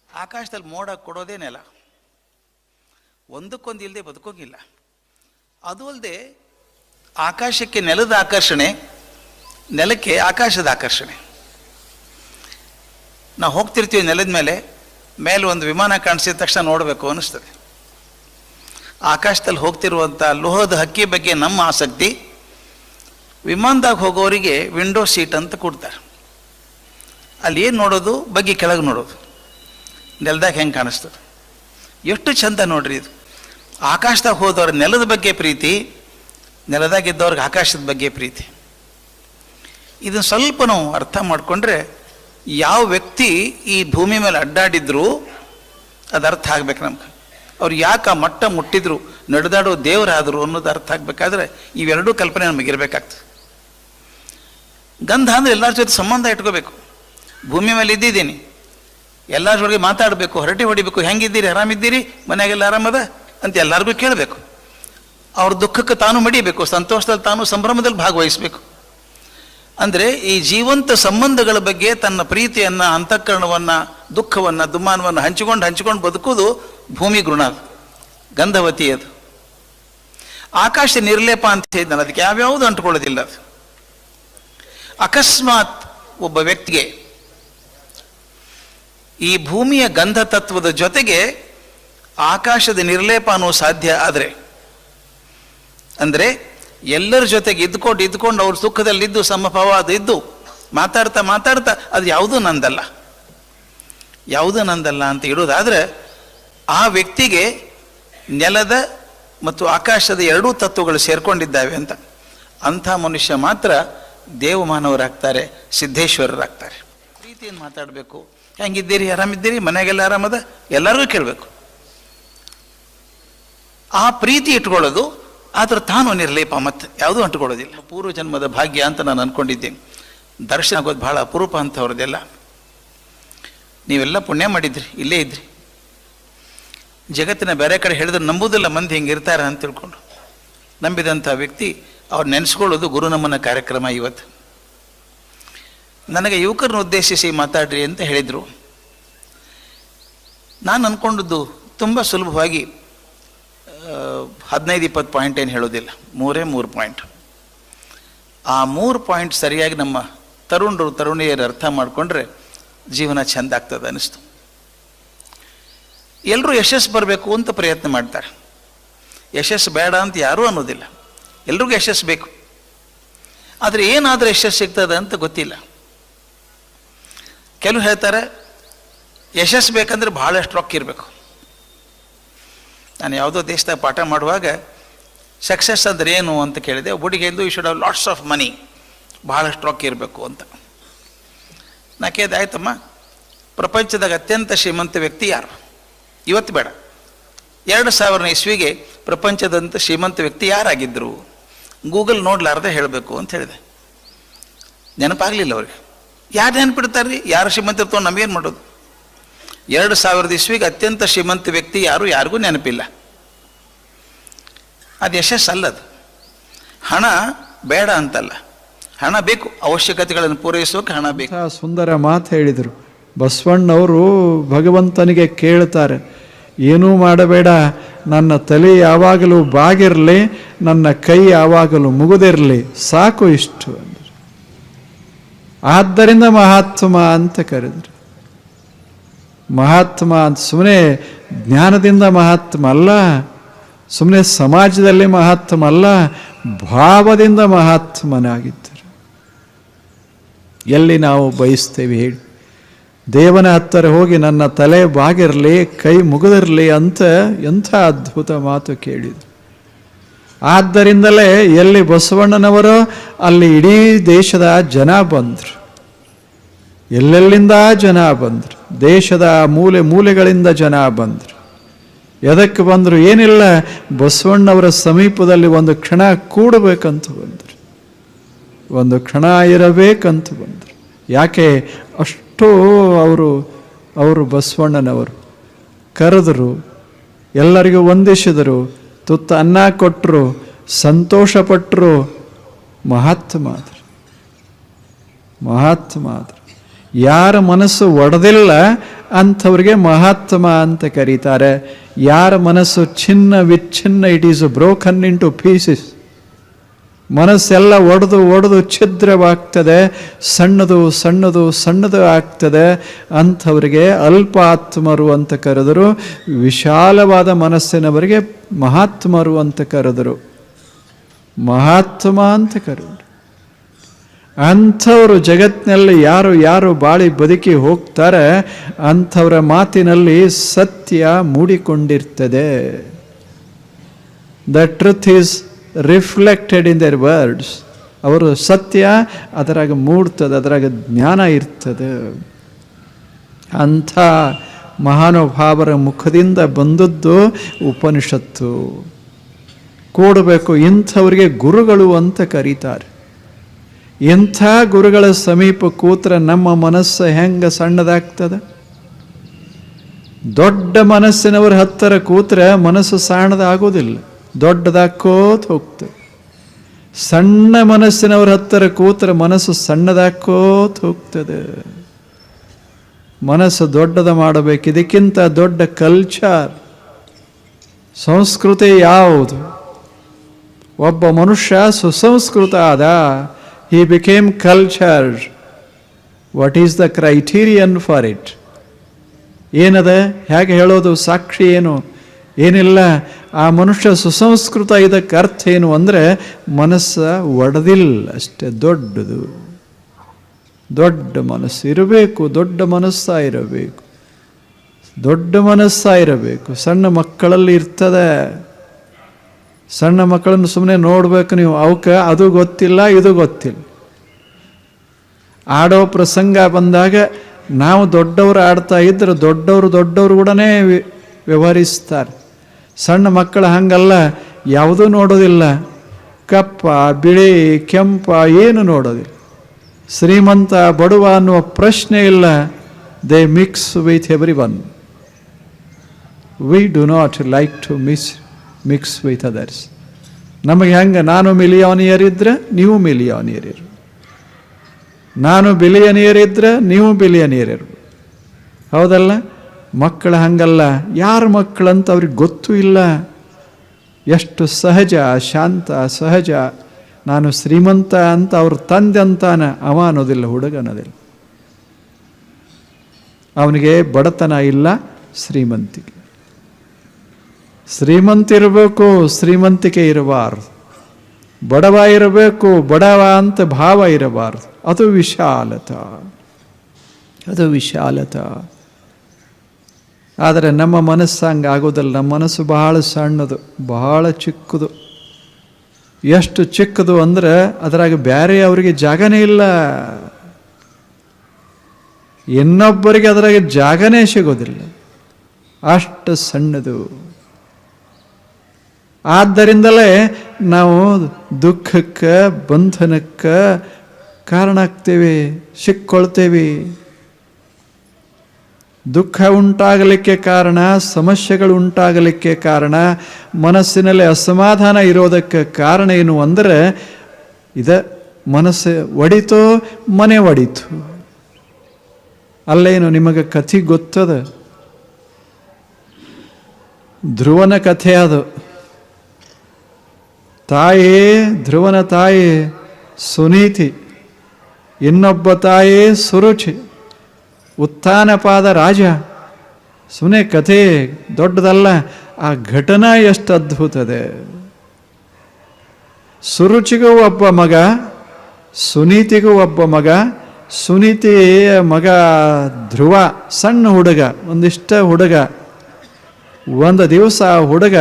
ಆಕಾಶದಲ್ಲಿ ಮೋಡ ಕೊಡೋದೇ ನೆಲ, ಒಂದಕ್ಕೊಂದು ಇಲ್ಲದೆ ಬದುಕೋಗಿಲ್ಲ. ಅದು ಅಲ್ಲದೆ ಆಕಾಶಕ್ಕೆ ನೆಲದ ಆಕರ್ಷಣೆ, ನೆಲಕ್ಕೆ ಆಕಾಶದ ಆಕರ್ಷಣೆ. ನಾವು ಹೋಗ್ತಿರ್ತೀವಿ ನೆಲದ ಮೇಲೆ ಒಂದು ವಿಮಾನ ಕಾಣಿಸಿದ ತಕ್ಷಣ ನೋಡಬೇಕು ಅನ್ನಿಸ್ತದೆ. ಆಕಾಶದಲ್ಲಿ ಹೋಗ್ತಿರುವಂಥ ಲೋಹದ ಹಕ್ಕಿ ಬಗ್ಗೆ ನಮ್ಮ ಆಸಕ್ತಿ, ವಿಮಾನದಾಗ ಹೋಗೋರಿಗೆ ವಿಂಡೋ ಸೀಟ್ ಅಂತ ಕೊಡ್ತಾರೆ. ಅಲ್ಲಿ ಏನು ನೋಡೋದು? ಬಗ್ಗೆ ಕೆಳಗೆ ನೋಡೋದು, ನೆಲದಾಗ ಹೆಂಗೆ ಕಾಣಿಸ್ತದೆ. ಎಷ್ಟು ಚಂದ ನೋಡ್ರಿ ಇದು. ಆಕಾಶದಾಗ ಹೋದವ್ರ ನೆಲದ ಬಗ್ಗೆ ಪ್ರೀತಿ, ನೆಲದಾಗಿದ್ದವ್ರಿಗೆ ಆಕಾಶದ ಬಗ್ಗೆ ಪ್ರೀತಿ. ಇದನ್ನು ಸ್ವಲ್ಪ ನಾವು ಅರ್ಥ ಮಾಡಿಕೊಂಡ್ರೆ ಯಾವ ವ್ಯಕ್ತಿ ಈ ಭೂಮಿ ಮೇಲೆ ಅಡ್ಡಾಡಿದ್ರು ಅದು ಅರ್ಥ ಆಗ್ಬೇಕು ನಮ್ಗೆ. ಅವ್ರು ಯಾಕೆ ಆ ಮಟ್ಟ ಮುಟ್ಟಿದ್ರು, ನಡೆದಾಡೋ ದೇವರಾದರು ಅನ್ನೋದು ಅರ್ಥ ಆಗಬೇಕಾದ್ರೆ ಇವೆರಡೂ ಕಲ್ಪನೆ ನಮಗಿರ್ಬೇಕಾಗ್ತದೆ. ಗಂಧ ಅಂದರೆ ಎಲ್ಲರ ಜೊತೆ ಸಂಬಂಧ ಇಟ್ಕೋಬೇಕು. ಭೂಮಿ ಮೇಲೆ ಇದ್ದಿದ್ದೀನಿ, ಎಲ್ಲರ ಜೊತೆಗೆ ಮಾತಾಡಬೇಕು, ಹರಟೆ ಹೊಡಿಬೇಕು, ಹೆಂಗಿದ್ದೀರಿ, ಆರಾಮಿದ್ದೀರಿ, ಮನೆಯಾಗೆಲ್ಲ ಆರಾಮದ ಅಂತ ಎಲ್ಲರಿಗೂ ಕೇಳಬೇಕು. ಅವ್ರ ದುಃಖಕ್ಕೆ ತಾನು ಮಡಿಬೇಕು, ಸಂತೋಷದಲ್ಲಿ ತಾನು ಸಂಭ್ರಮದಲ್ಲಿ ಭಾಗವಹಿಸಬೇಕು. ಅಂದರೆ ಈ ಜೀವಂತ ಸಂಬಂಧಗಳ ಬಗ್ಗೆ ತನ್ನ ಪ್ರೀತಿಯನ್ನು, ಅಂತಃಕರಣವನ್ನು, ದುಃಖವನ್ನು, ದುಮ್ಮಾನವನ್ನು ಹಂಚಿಕೊಂಡು ಬದುಕೋದು ಭೂಮಿ ಗುಣ, ಗಂಧವತಿ ಅದು. ಆಕಾಶ ನಿರ್ಲೇಪ ಅಂತ ಹೇಳಿದ್ದಾನೆ, ಅದಕ್ಕೆ ಯಾವ್ಯಾವುದು ಅಂಟ್ಕೊಳ್ಳೋದಿಲ್ಲ ಅದು. ಅಕಸ್ಮಾತ್ ಒಬ್ಬ ವ್ಯಕ್ತಿಗೆ ಈ ಭೂಮಿಯ ಗಂಧ ತತ್ವದ ಜೊತೆಗೆ ಆಕಾಶದ ನಿರ್ಲೇಪ ಅನ್ನೋ ಸಾಧ್ಯ ಆದರೆ, ಅಂದರೆ ಎಲ್ಲರ ಜೊತೆಗೆ ಇದ್ಕೊಂಡು ಅವ್ರ ಸುಖದಲ್ಲಿದ್ದು ಸಮಭಾವ ಅದು ಇದ್ದು ಮಾತಾಡ್ತಾ ಅದು ಯಾವುದೂ ನಂದಲ್ಲ ಅಂತ ಇಡೋದಾದರೆ ಆ ವ್ಯಕ್ತಿಗೆ ನೆಲದ ಮತ್ತು ಆಕಾಶದ ಎರಡೂ ತತ್ವಗಳು ಸೇರ್ಕೊಂಡಿದ್ದಾವೆ ಅಂತ. ಅಂಥ ಮನುಷ್ಯ ಮಾತ್ರ ದೇವಮಾನವರಾಗ್ತಾರೆ, ಸಿದ್ದೇಶ್ವರರಾಗ್ತಾರೆ. ಪ್ರೀತಿಯನ್ನು ಮಾತಾಡಬೇಕು, ಹೆಂಗಿದ್ದೀರಿ, ಆರಾಮಿದ್ದೀರಿ, ಮನೆಯಾಗೆಲ್ಲ ಆರಾಮದ, ಎಲ್ಲರಿಗೂ ಕೇಳಬೇಕು. ಆ ಪ್ರೀತಿ ಇಟ್ಕೊಳ್ಳೋದು, ಆದ್ರೆ ತಾನು ನಿರ್ಲೇಪ, ಮತ್ತೆ ಯಾವುದೂ ಅಂಟ್ಕೊಳ್ಳೋದಿಲ್ಲ. ಪೂರ್ವ ಜನ್ಮದ ಭಾಗ್ಯ ಅಂತ ನಾನು ಅಂದ್ಕೊಂಡಿದ್ದೀನಿ. ದರ್ಶನ ಆಗೋದು ಭಾಳ ಅಪರೂಪ ಅಂಥವ್ರದ್ದೆಲ್ಲ. ನೀವೆಲ್ಲ ಪುಣ್ಯ ಮಾಡಿದ್ರಿ, ಇಲ್ಲೇ ಇದ್ರಿ. ಜಗತ್ತಿನ ಬೇರೆ ಕಡೆ ಹೇಳಿದ್ರೆ ನಂಬುದಿಲ್ಲ ಮಂದಿ ಹಿಂಗೆ ಇರ್ತಾರೆ ಅಂತ ತಿಳ್ಕೊಂಡು ನಂಬಿದಂಥ ವ್ಯಕ್ತಿ ಅವ್ರು ನೆನೆಸ್ಕೊಳ್ಳೋದು ಗುರುನಮನ ಕಾರ್ಯಕ್ರಮ. ಇವತ್ತು ನನಗೆ ಯುವಕರನ್ನ ಉದ್ದೇಶಿಸಿ ಮಾತಾಡ್ರಿ ಅಂತ ಹೇಳಿದರು. ನಾನು ಅಂದ್ಕೊಂಡದ್ದು ತುಂಬ ಸುಲಭವಾಗಿ 15-20 ಪಾಯಿಂಟ್ ಏನು ಹೇಳೋದಿಲ್ಲ, 3 ಪಾಯಿಂಟ್. ಆ 3 ಪಾಯಿಂಟ್ ಸರಿಯಾಗಿ ನಮ್ಮ ತರುಣಿಯರು ಅರ್ಥ ಮಾಡಿಕೊಂಡ್ರೆ ಜೀವನ ಚೆಂದ ಆಗ್ತದೆ ಅನ್ನಿಸ್ತು. ಎಲ್ಲರೂ ಯಶಸ್ಸು ಬರಬೇಕು ಅಂತ ಪ್ರಯತ್ನ ಮಾಡ್ತಾರೆ. ಯಶಸ್ಸು ಬೇಡ ಅಂತ ಯಾರೂ ಅನ್ನೋದಿಲ್ಲ, ಎಲ್ರಿಗೂ ಯಶಸ್ಸು ಬೇಕು. ಆದರೆ ಏನಾದರೂ ಯಶಸ್ಸು ಸಿಗ್ತದೆ ಅಂತ ಗೊತ್ತಿಲ್ಲ. ಕೆಲವು ಹೇಳ್ತಾರೆ ಯಶಸ್ಸು ಬೇಕಂದ್ರೆ ಭಾಳಷ್ಟು ರೊಕ್ಕ ಇರಬೇಕು. ನಾನು ಯಾವುದೋ ದೇಶದಾಗ ಪಾಠ ಮಾಡುವಾಗ ಸಕ್ಸಸ್ ಅಂದ್ರೆ ಏನು ಅಂತ ಕೇಳಿದೆ. ಹುಡುಗಿಂದು you should have lots of money, ಭಾಳಷ್ಟು ರೊಕ್ಕ ಇರಬೇಕು ಅಂತ. ನಾ ಕೇಳಿದೆ, ಆಯ್ತಮ್ಮ, ಪ್ರಪಂಚದಾಗ ಅತ್ಯಂತ ಶ್ರೀಮಂತ ವ್ಯಕ್ತಿ ಯಾರು? ಇವತ್ತು ಬೇಡ, 2000 ಇಸ್ವಿಗೆ ಪ್ರಪಂಚದಂತ ಶ್ರೀಮಂತ ವ್ಯಕ್ತಿ ಯಾರಾಗಿದ್ದರು? ಗೂಗಲ್ ನೋಡ್ಲಾರ್ದೆ ಹೇಳಬೇಕು ಅಂತ ಹೇಳಿದೆ. ನೆನಪಾಗಲಿಲ್ಲ ಅವ್ರಿಗೆ. ಯಾರು ನೆನಪಿಡ್ತಾರೆ ರೀ? ಯಾರು ಶ್ರೀಮಂತಿರ್ತಾವೆ, ನಮಗೇನು ಮಾಡೋದು? 2000 ಇಸ್ವಿಗೆ ಅತ್ಯಂತ ಶ್ರೀಮಂತ ವ್ಯಕ್ತಿ ಯಾರಿಗೂ ನೆನಪಿಲ್ಲ. ಅದು ಯಶಸ್ಸಲ್ಲದು. ಹಣ ಬೇಡ ಅಂತಲ್ಲ, ಹಣ ಬೇಕು, ಅವಶ್ಯಕತೆಗಳನ್ನು ಪೂರೈಸೋಕೆ ಹಣ ಬೇಕು. ಸುಂದರ ಮಾತು ಹೇಳಿದರು ಬಸವಣ್ಣವರು. ಭಗವಂತನಿಗೆ ಕೇಳ್ತಾರೆ, ಏನೂ ಮಾಡಬೇಡ, ನನ್ನ ತಲೆ ಯಾವಾಗಲೂ ಬಾಗಿರಲಿ, ನನ್ನ ಕೈ ಯಾವಾಗಲೂ ಮುಗಿದಿರಲಿ, ಸಾಕು ಇಷ್ಟು ಅಂದರು. ಆದ್ದರಿಂದ ಮಹಾತ್ಮ ಅಂತ ಕರೆದರು. ಮಹಾತ್ಮ ಅಂತ ಸುಮ್ಮನೆ ಜ್ಞಾನದಿಂದ ಮಹಾತ್ಮ ಅಲ್ಲ, ಸುಮ್ಮನೆ ಸಮಾಜದಲ್ಲಿ ಮಹಾತ್ಮ ಅಲ್ಲ, ಭಾವದಿಂದ ಮಹಾತ್ಮನಾಗಿದ್ದರು. ಎಲ್ಲಿ ನಾವು ಬಯಸ್ತೇವೆ ಹೇಳಿ? ದೇವನ ಹತ್ತಿರ ಹೋಗಿ ನನ್ನ ತಲೆ ಬಾಗಿರಲಿ, ಕೈ ಮುಗಿದಿರಲಿ ಅಂತ ಎಂಥ ಅದ್ಭುತ ಮಾತು ಕೇಳಿದರು. ಆದ್ದರಿಂದಲೇ ಎಲ್ಲಿ ಬಸವಣ್ಣನವರು ಅಲ್ಲಿ ಇಡೀ ದೇಶದ ಜನ ಬಂದರು. ಎಲ್ಲೆಲ್ಲಿಂದ ಜನ ಬಂದರು, ದೇಶದ ಮೂಲೆ ಮೂಲೆಗಳಿಂದ ಜನ ಬಂದರು. ಎದಕ್ಕೆ ಬಂದರು? ಏನಿಲ್ಲ, ಬಸವಣ್ಣವರ ಸಮೀಪದಲ್ಲಿ ಒಂದು ಕ್ಷಣ ಕೂಡಬೇಕಂತ ಬಂದರು, ಒಂದು ಕ್ಷಣ ಇರಬೇಕಂತ ಬಂದರು. ಯಾಕೆ? ಅಷ್ಟು ಅವರು ಬಸವಣ್ಣನವರು ಕರೆದರು, ಎಲ್ಲರಿಗೂ ವಂದಿಸಿದರು, ತುತ್ತ ಅನ್ನ ಕೊಟ್ಟರು, ಸಂತೋಷಪಟ್ಟರು. ಮಹಾತ್ಮ ಆದರು, ಮಹಾತ್ಮ ಆದರು. ಯಾರ ಮನಸ್ಸು ಒಡೆದಿಲ್ಲ ಅಂಥವ್ರಿಗೆ ಮಹಾತ್ಮ ಅಂತ ಕರೀತಾರೆ. ಯಾರ ಮನಸ್ಸು ಚಿನ್ನ ವಿಚ್ಛಿನ್ನ, it is broken into pieces, ಮನಸ್ಸೆಲ್ಲ ಒಡೆದು ಛಿದ್ರವಾಗ್ತದೆ, ಸಣ್ಣದು ಆಗ್ತದೆ, ಅಂಥವರಿಗೆ ಅಲ್ಪ ಆತ್ಮರು ಅಂತ ಕರೆದರು. ವಿಶಾಲವಾದ ಮನಸ್ಸಿನವರಿಗೆ ಮಹಾತ್ಮರು ಅಂತ ಕರೆದರು, ಮಹಾತ್ಮ ಅಂತ ಕರೆದರು. ಅಂಥವರು ಜಗತ್ತಿನಲ್ಲಿ ಯಾರು ಬಾಳಿ ಬದುಕಿ ಹೋಗ್ತಾರೆ ಅಂಥವರ ಮಾತಿನಲ್ಲಿ ಸತ್ಯ ಮೂಡಿಕೊಂಡಿರ್ತದೆ. The truth is reflected in their words. ಅವರು ಸತ್ಯ ಅದರಾಗ ಮೂಡ್ತದೆ, ಅದರಾಗ ಜ್ಞಾನ ಇರ್ತದೆ. ಅಂಥ ಮಹಾನುಭಾವರ ಮುಖದಿಂದ ಬಂದದ್ದು ಉಪನಿಷತ್ತು. ಕೂಡಬೇಕು. ಇಂಥವರಿಗೆ ಗುರುಗಳು ಅಂತ ಕರೀತಾರೆ. ಇಂಥ ಗುರುಗಳ ಸಮೀಪ ಕೂತ್ರೆ ನಮ್ಮ ಮನಸ್ಸು ಹೆಂಗೆ ಸಣ್ಣದಾಗ್ತದೆ? ದೊಡ್ಡ ಮನಸ್ಸಿನವರ ಹತ್ತಿರ ಕೂತ್ರೆ ಮನಸ್ಸು ಸಣ್ಣದಾಗೋದಿಲ್ಲ, ದೊಡ್ಡದಾಕೋತ ಹೋಗ್ತದೆ. ಸಣ್ಣ ಮನಸ್ಸಿನವ್ರ ಹತ್ತಿರ ಕೂತ್ರೆ ಮನಸ್ಸು ಸಣ್ಣದಾಕೋತ ಹೋಗ್ತದೆ. ಮನಸ್ಸು ದೊಡ್ಡದ ಮಾಡಬೇಕು. ಇದಕ್ಕಿಂತ ದೊಡ್ಡ ಕಲ್ಚರ್, ಸಂಸ್ಕೃತಿ ಯಾವುದು? ಒಬ್ಬ ಮನುಷ್ಯ ಸುಸಂಸ್ಕೃತ ಆದ, he became cultured. What is the criterion for it? ಏನದ? ಹೇಗೆ ಹೇಳೋದು? ಸಾಕ್ಷಿ ಏನು? ಏನಿಲ್ಲ. ಆ ಮನುಷ್ಯ ಸುಸಂಸ್ಕೃತ. ಇದಕ್ಕೆ ಅರ್ಥ ಏನು ಅಂದರೆ ಮನಸ್ಸು ಒಡೆದಿಲ್ಲ ಅಷ್ಟೇ. ದೊಡ್ಡ ಮನಸ್ಸು ಇರಬೇಕು, ದೊಡ್ಡ ಮನಸ್ಸಾಗಿರಬೇಕು. ಸಣ್ಣ ಮಕ್ಕಳಲ್ಲಿ ಇರ್ತದೆ. ಸಣ್ಣ ಮಕ್ಕಳನ್ನು ಸುಮ್ಮನೆ ನೋಡ್ಬೇಕು ನೀವು, ಅವಕ್ಕೆ ಅದು ಗೊತ್ತಿಲ್ಲ, ಇದು ಗೊತ್ತಿಲ್ಲ. ಆಡೋ ಪ್ರಸಂಗ ಬಂದಾಗ ನಾವು ದೊಡ್ಡವರು ಆಡ್ತಾ ಇದ್ರೆ ದೊಡ್ಡವರು ಕೂಡನೇ ವ್ಯವಹರಿಸ್ತಾರೆ. ಸಣ್ಣ ಮಕ್ಕಳು ಹಂಗಲ್ಲ, ಯಾವುದೂ ನೋಡೋದಿಲ್ಲ. ಕಪ್ಪ ಬಿಳಿ ಕೆಂಪ ಏನು ನೋಡೋದಿಲ್ಲ. ಶ್ರೀಮಂತ ಬಡವ ಅನ್ನುವ ಪ್ರಶ್ನೆ ಇಲ್ಲ. They mix with everyone. We do not like to mix with others. ನಮಗೆ ಹೆಂಗೆ? ನಾನು ಮಿಲಿಯೋನಿಯರ್ ಇದ್ರೆ ನೀವು ಮಿಲಿಯೋನಿಯರ್ ಇರು, ನಾನು ಬಿಲಿಯನಿಯರ್ ಇದ್ರೆ ನೀವು ಬಿಲಿಯನಿಯರ್ ಇರು. ಹೌದಲ್ಲ? ಮಕ್ಕಳು ಹಂಗಲ್ಲ. ಯಾರ ಮಕ್ಕಳಂತ ಅವ್ರಿಗೆ ಗೊತ್ತೂ ಇಲ್ಲ. ಎಷ್ಟು ಸಹಜ, ಶಾಂತ, ಸಹಜ. ನಾನು ಶ್ರೀಮಂತ ಅಂತ ಅವ್ರ ತಂದೆ ಅಂತಾನ, ಅವ ಅನ್ನೋದಿಲ್ಲ, ಹುಡುಗ ಅನ್ನೋದಿಲ್ಲ. ಅವನಿಗೆ ಬಡತನ ಇಲ್ಲ, ಶ್ರೀಮಂತಿರಬೇಕು, ಶ್ರೀಮಂತಿಕೆ ಇರಬಾರ್ದು. ಬಡವ ಇರಬೇಕು, ಬಡವ ಅಂತ ಭಾವ ಇರಬಾರ್ದು. ಅದು ವಿಶಾಲತ. ಆದರೆ ನಮ್ಮ ಮನಸ್ಸು ಹಂಗೆ ಆಗೋದಿಲ್ಲ. ನಮ್ಮ ಮನಸ್ಸು ಬಹಳ ಸಣ್ಣದು, ಬಹಳ ಚಿಕ್ಕದು. ಎಷ್ಟು ಚಿಕ್ಕದು ಅಂದರೆ ಅದರಾಗ ಬೇರೆ ಅವರಿಗೆ ಜಾಗನೇ ಇಲ್ಲ. ಇನ್ನೊಬ್ಬರಿಗೆ ಅದರಾಗ ಜಾಗನೇ ಸಿಗೋದಿಲ್ಲ, ಅಷ್ಟು ಸಣ್ಣದು. ಆದ್ದರಿಂದಲೇ ನಾವು ದುಃಖಕ್ಕೆ ಬಂಧನಕ್ಕೆ ಕಾರಣ ಆಗ್ತೇವೆ, ಸಿಕ್ಕೊಳ್ತೇವೆ. ದುಃಖ ಉಂಟಾಗಲಿಕ್ಕೆ ಕಾರಣ, ಸಮಸ್ಯೆಗಳು ಉಂಟಾಗಲಿಕ್ಕೆ ಕಾರಣ, ಮನಸ್ಸಿನಲ್ಲಿ ಅಸಮಾಧಾನ ಇರೋದಕ್ಕೆ ಕಾರಣ ಏನು ಅಂದರೆ ಮನಸ್ಸು ಒಡಿತು, ಮನೆ ಒಡಿತು. ಅಲ್ಲೇನು ನಿಮಗೆ ಕಥೆ ಗೊತ್ತದ? ಧ್ರುವನ ಕಥೆ ಅದು. ಧ್ರುವನ ತಾಯಿ ಸುನೀತಿ, ಇನ್ನೊಬ್ಬ ತಾಯಿ ಸುರುಚಿ, ಉತ್ಥಾನಪಾದ ರಾಜ. ಸುಮ್ಮನೆ ಕಥೆ ದೊಡ್ಡದಲ್ಲ, ಆ ಘಟನಾ ಎಷ್ಟು ಅದ್ಭುತದೆ. ಸುರುಚಿಗೂ ಒಬ್ಬ ಮಗ, ಸುನೀತಿಗೂ ಒಬ್ಬ ಮಗ. ಸುನೀತಿಯ ಮಗ ಧ್ರುವ ಸಣ್ಣ ಹುಡುಗ, ಒಂದಿಷ್ಟ ಹುಡುಗ. ಒಂದು ದಿವಸ ಆ ಹುಡುಗ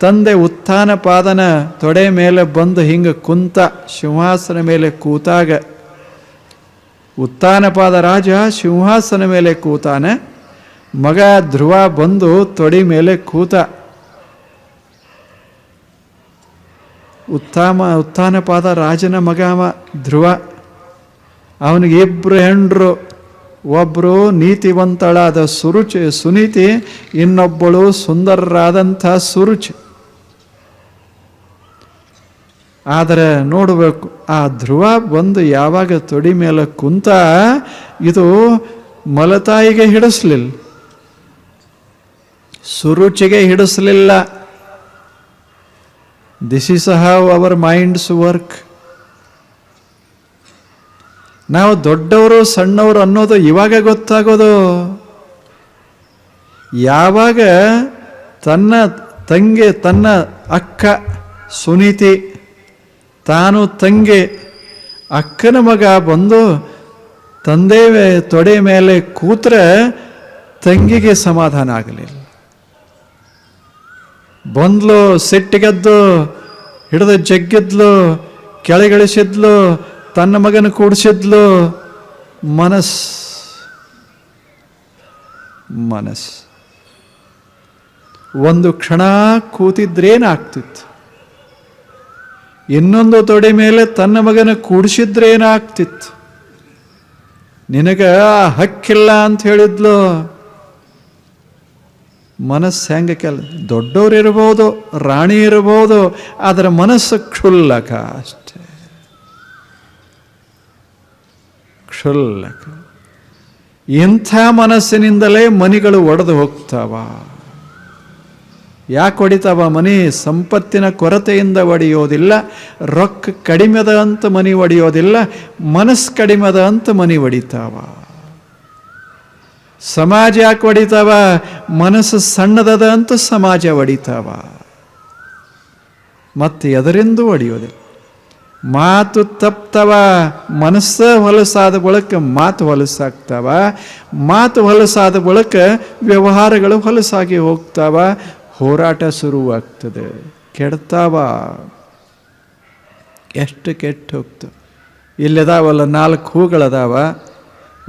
ತಂದೆ ಉತ್ಥಾನಪಾದನ ತೊಡೆ ಮೇಲೆ ಬಂದು ಹಿಂಗೆ ಕುಂತ, ಸಿಂಹಾಸನ ಮೇಲೆ ಕೂತಾಗ, ಉತ್ಥಾನಪಾದ ರಾಜ ಸಿಂಹಾಸನ ಮೇಲೆ ಕೂತಾನೆ, ಮಗ ಧ್ರುವ ಬಂದು ತೊಡೆ ಮೇಲೆ ಕೂತ. ಉತ್ಥಾನಪಾದ ರಾಜನ ಮಗ ಧ್ರುವ. ಅವನಿಗೆ ಇಬ್ಬರು ಹೆಂಡ್ರು, ಒಬ್ಬರು ನೀತಿವಂತಳಾದ ಸುನೀತಿ, ಇನ್ನೊಬ್ಬಳು ಸುಂದರರಾದಂಥ ಸುರುಚಿ. ಆದರೆ ನೋಡಬೇಕು, ಆ ಧ್ರುವ ಬಂದು ಯಾವಾಗ ತೊಡಿ ಮೇಲೆ ಕುಂತ, ಇದು ಮಲತಾಯಿಗೆ ಹಿಡಿಸ್ಲಿಲ್ಲ, ಸುರುಚಿಗೆ ಹಿಡಿಸ್ಲಿಲ್ಲ. This is how our minds work. ನಾವು ದೊಡ್ಡವರು ಸಣ್ಣವರು ಅನ್ನೋದು ಇವಾಗ ಗೊತ್ತಾಗೋದು. ಯಾವಾಗ ತನ್ನ ತಂಗಿ, ತನ್ನ ಅಕ್ಕ ಸುನೀತಿ, ತಾನು ತಂಗಿ, ಅಕ್ಕನ ಮಗ ಬಂದು ತಂದೆ ತೊಡೆ ಮೇಲೆ ಕೂತ್ರೆ ತಂಗಿಗೆ ಸಮಾಧಾನ ಆಗಲಿಲ್ಲ. ಬಂದ್ಲು, ಸಿಟ್ಟಿಗೆದ್ದು ಹಿಡಿದು ಜಗ್ಗಿದ್ಲು, ಕೆಳಗಿಳಿಸಿದ್ಲು, ತನ್ನ ಮಗನ ಕೂಡಿಸಿದ್ಲು. ಮನಸ್ ಒಂದು ಕ್ಷಣ ಕೂತಿದ್ರೇನಾಗ್ತಿತ್ತು, ಇನ್ನೊಂದು ತೊಡೆ ಮೇಲೆ ತನ್ನ ಮಗನ ಕೂಡಿಸಿದ್ರೇನಾಗ್ತಿತ್ತು. ನಿನಗ ಹಕ್ಕಿಲ್ಲ ಅಂತ ಹೇಳಿದ್ಲು. ಮನಸ್ಸು ಹೆಂಗೆ ದೊಡ್ಡವ್ರು ಇರ್ಬೋದು, ರಾಣಿ ಇರ್ಬೋದು, ಅದರ ಮನಸ್ಸು ಕ್ಷುಲ್ಲಕ ಅಷ್ಟೆ, ಕ್ಷುಲ್ಲಕ. ಇಂಥ ಮನಸ್ಸಿನಿಂದಲೇ ಮನಿಗಳು ಒಡೆದು ಹೋಗ್ತಾವ. ಯಾಕೆ ಹೊಡಿತಾವ ಮನಿ? ಸಂಪತ್ತಿನ ಕೊರತೆಯಿಂದ ಒಡೆಯೋದಿಲ್ಲ, ರೊಕ್ಕ ಕಡಿಮೆದ ಅಂತ ಮನಿ ಒಡೆಯೋದಿಲ್ಲ, ಮನಸ್ಸು ಕಡಿಮೆದ ಅಂತ ಮನಿ ಒಡಿತಾವ. ಸಮಾಜ ಯಾಕೆ ಹೊಡಿತಾವ? ಮನಸ್ಸು ಸಣ್ಣದದ ಅಂತ ಸಮಾಜ ಹೊಡಿತಾವ. ಮತ್ತೆ ಎದರಿಂದೂ ಹೊಡೆಯೋದಿಲ್ಲ. ಮಾತು ತಪ್ತವ, ಮನಸ್ಸ ಹೊಲಸಾದ ಬಳಿಕ ಮಾತು ಹೊಲಸಾಗ್ತಾವ, ಮಾತು ಹೊಲಸಾದ ಬಳಿಕ ವ್ಯವಹಾರಗಳು ಹೊಲಸಾಗಿ ಹೋಗ್ತಾವ, ಹೋರಾಟ ಶುರುವಾಗ್ತದೆ, ಕೆಡ್ತಾವ. ಎಷ್ಟು ಕೆಟ್ಟು ಹೋಗ್ತವೆ. ಇಲ್ಲದಾವಲ್ಲ 4 ಹೂಗಳದಾವ,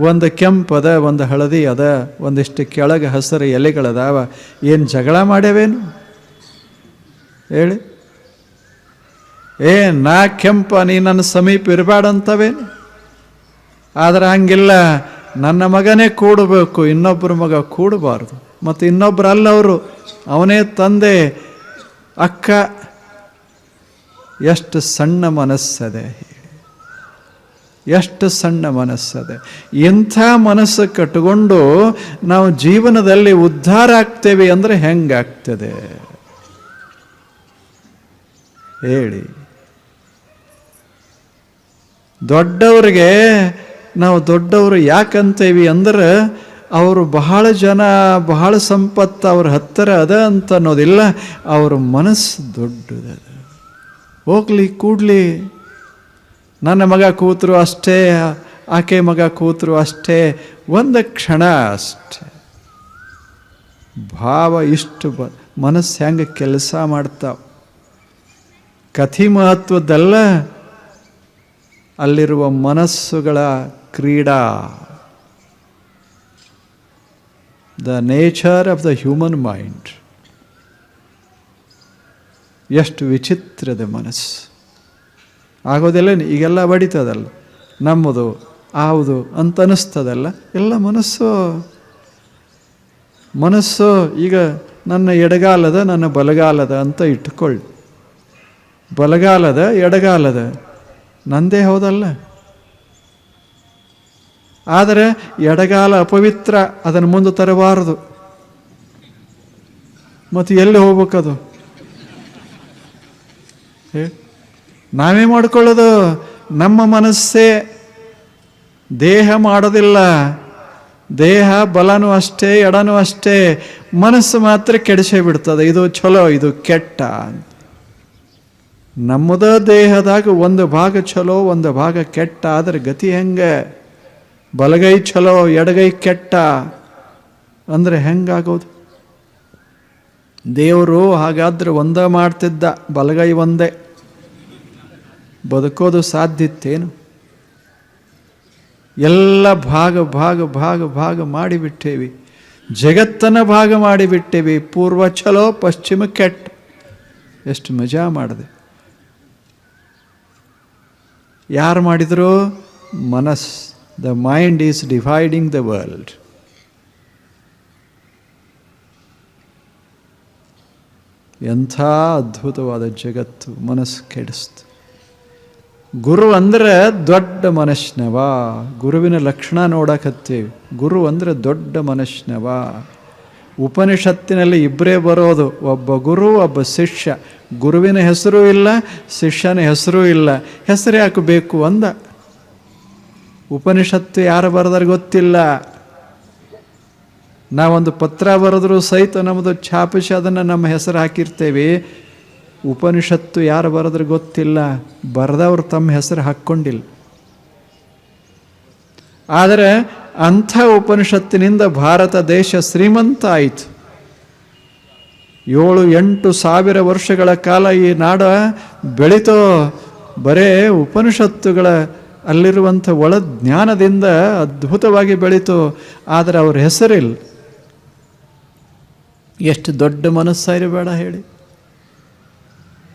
ಒಂದು ಕೆಂಪದ, ಒಂದು ಹಳದಿ ಅದ, ಒಂದಿಷ್ಟು ಕೆಳಗೆ ಹಸಿರು ಎಲೆಗಳದಾವ. ಏನು ಜಗಳ ಮಾಡ್ಯಾವೇನು ಹೇಳಿ? ನಾ ಕೆಂಪ, ನೀ ನನ್ನ ಸಮೀಪ ಇರಬೇಡಂತವೇನು? ಆದರೆ ಹಂಗಿಲ್ಲ, ನನ್ನ ಮಗನೇ ಕೂಡಬೇಕು, ಇನ್ನೊಬ್ಬರ ಮಗ ಕೂಡಬಾರ್ದು. ಮತ್ತು ಇನ್ನೊಬ್ಬರು ಅಲ್ಲವರು, ಅವನೇ ತಂದೆ, ಅಕ್ಕ. ಎಷ್ಟು ಸಣ್ಣ ಮನಸ್ಸದೆ, ಎಷ್ಟು ಸಣ್ಣ ಮನಸ್ಸದೆ. ಇಂಥ ಮನಸ್ಸು ಕಟ್ಟಿಕೊಂಡು ನಾವು ಜೀವನದಲ್ಲಿ ಉದ್ಧಾರ ಆಗ್ತೇವೆ ಅಂದರೆ ಹೆಂಗಾಗ್ತದೆ ಹೇಳಿ? ದೊಡ್ಡವ್ರಿಗೆ ನಾವು ದೊಡ್ಡವರು ಯಾಕಂತೇವಿ ಅಂದ್ರೆ ಅವರು ಬಹಳ ಜನ, ಬಹಳ ಸಂಪತ್ತು ಅವ್ರ ಹತ್ತಿರ ಅದ ಅಂತ ಅನ್ನೋದಿಲ್ಲ, ಅವ್ರ ಮನಸ್ಸು ದೊಡ್ಡದ. ಹೋಗ್ಲಿ, ಕೂಡ್ಲಿ, ನನ್ನ ಮಗ ಕೂತರು ಅಷ್ಟೇ, ಆಕೆ ಮಗ ಕೂತರು ಅಷ್ಟೇ, ಒಂದು ಕ್ಷಣ ಅಷ್ಟೆ. ಭಾವ ಇಷ್ಟು ಮನಸ್ಸು ಹೆಂಗೆ ಕೆಲಸ ಮಾಡ್ತಾವ. ಕಥಿ ಮಹತ್ವದ್ದಲ್ಲ, ಅಲ್ಲಿರುವ ಮನಸ್ಸುಗಳ ಕ್ರೀಡಾ. The nature of the human mind. ಎಷ್ಟು ವಿಚಿತ್ರದ ಮನಸ್ಸು. ಆಗೋದಿಲ್ಲ, ಈಗೆಲ್ಲ ಬಡಿತದಲ್ಲ, ನಮ್ಮದು ಆವುದು ಅಂತ ಅನ್ನಿಸ್ತದಲ್ಲ, ಎಲ್ಲ ಮನಸ್ಸು ಈಗ ನನ್ನ ಎಡಗಾಲದ ನನ್ನ ಬಲಗಾಲದ ಅಂತ ಇಟ್ಕೊಳ್ಳಿ. ಬಲಗಾಲದ ಎಡಗಾಲದ ನಂದೇ ಹೌದಲ್ಲ. ಆದರೆ ಎಡಗಾಲ ಅಪವಿತ್ರ, ಅದನ್ನು ಮುಂದೆ ತರಬಾರದು. ಮತ್ತು ಎಲ್ಲಿ ಹೋಗ್ಬೇಕದು? ನಾವೇ ಮಾಡ್ಕೊಳ್ಳೋದು. ನಮ್ಮ ಮನಸ್ಸೇ ದೇಹ ಮಾಡೋದಿಲ್ಲ. ದೇಹ ಬಲನೂ ಅಷ್ಟೇ, ಎಡನೂ ಅಷ್ಟೇ. ಮನಸ್ಸು ಮಾತ್ರ ಕೆಡಿಸೇ ಬಿಡ್ತದೆ. ಇದು ಚಲೋ, ಇದು ಕೆಟ್ಟ. ನಮ್ಮದ ದೇಹದಾಗ ಒಂದು ಭಾಗ ಚಲೋ, ಒಂದು ಭಾಗ ಕೆಟ್ಟ. ಆದರೆ ಗತಿ ಹೆಂಗೆ? ಬಲಗೈ ಚಲೋ, ಎಡಗೈ ಕೆಟ್ಟ ಅಂದರೆ ಹೆಂಗಾಗೋದು? ದೇವರು ಹಾಗಾದ್ರೆ ಒಂದೇ ಮಾಡ್ತಿದ್ದ, ಬಲಗೈ ಒಂದೇ, ಬದುಕೋದು ಸಾಧ್ಯತ್ತೇನು? ಎಲ್ಲ ಭಾಗ ಮಾಡಿಬಿಟ್ಟೇವಿ. ಜಗತ್ತನ್ನು ಭಾಗ ಮಾಡಿಬಿಟ್ಟೇವಿ. ಪೂರ್ವ ಚಲೋ, ಪಶ್ಚಿಮ ಕೆಟ್ಟ. ಎಷ್ಟು ಮಜಾ ಮಾಡಿದೆ. ಯಾರು ಮಾಡಿದ್ರು? ಮನಸ್. The mind is dividing the world. ಎಂಥ ಅದ್ಭುತವಾದ ಜಗತ್ತು. ಮನಸ್ಸು ಕೆಡಿಸ್ತು. ಗುರು ಅಂದರೆ ದೊಡ್ಡ ಮನಸ್ಸಿನವ. ಗುರುವಿನ ಲಕ್ಷಣ ನೋಡಕತ್ತೀವಿ. ಗುರು ಅಂದರೆ ದೊಡ್ಡ ಮನಸ್ಸಿನವ. ಉಪನಿಷತ್ತಿನಲ್ಲಿ ಇಬ್ಬರೇ ಬರೋದು, ಒಬ್ಬ ಗುರು, ಒಬ್ಬ ಶಿಷ್ಯ. ಗುರುವಿನ ಹೆಸರೂ ಇಲ್ಲ, ಶಿಷ್ಯನ ಹೆಸರೂ ಇಲ್ಲ. ಹೆಸರು ಯಾಕೆ ಬೇಕು ಅಂದ. ಉಪನಿಷತ್ತು ಯಾರು ಬರೆದ್ರೆ ಗೊತ್ತಿಲ್ಲ. ನಾವೊಂದು ಪತ್ರ ಬರೆದ್ರೂ ಸಹಿತ ನಮ್ಮದು ಛಾಪಿಸಿ ಅದನ್ನು ನಮ್ಮ ಹೆಸರು ಹಾಕಿರ್ತೇವೆ. ಉಪನಿಷತ್ತು ಯಾರು ಬರೆದ್ರೆ ಗೊತ್ತಿಲ್ಲ. ಬರೆದವರು ತಮ್ಮ ಹೆಸರು ಹಾಕ್ಕೊಂಡಿಲ್ಲ. ಆದರೆ ಅಂಥ ಉಪನಿಷತ್ತಿನಿಂದ ಭಾರತ ದೇಶ ಶ್ರೀಮಂತ ಆಯಿತು. 7-8 ಸಾವಿರ ವರ್ಷಗಳ ಕಾಲ ಈ ನಾಡ ಬೆಳೀತೋ. ಬರೇ ಉಪನಿಷತ್ತುಗಳ ಅಲ್ಲಿರುವಂಥ ಒಳ ಜ್ಞಾನದಿಂದ ಅದ್ಭುತವಾಗಿ ಬೆಳೀತು. ಆದರೆ ಅವ್ರ ಹೆಸರಿಲ್ಲ. ಎಷ್ಟು ದೊಡ್ಡ ಮನಸ್ಸಾಯಿರಬೇಡ ಹೇಳಿ.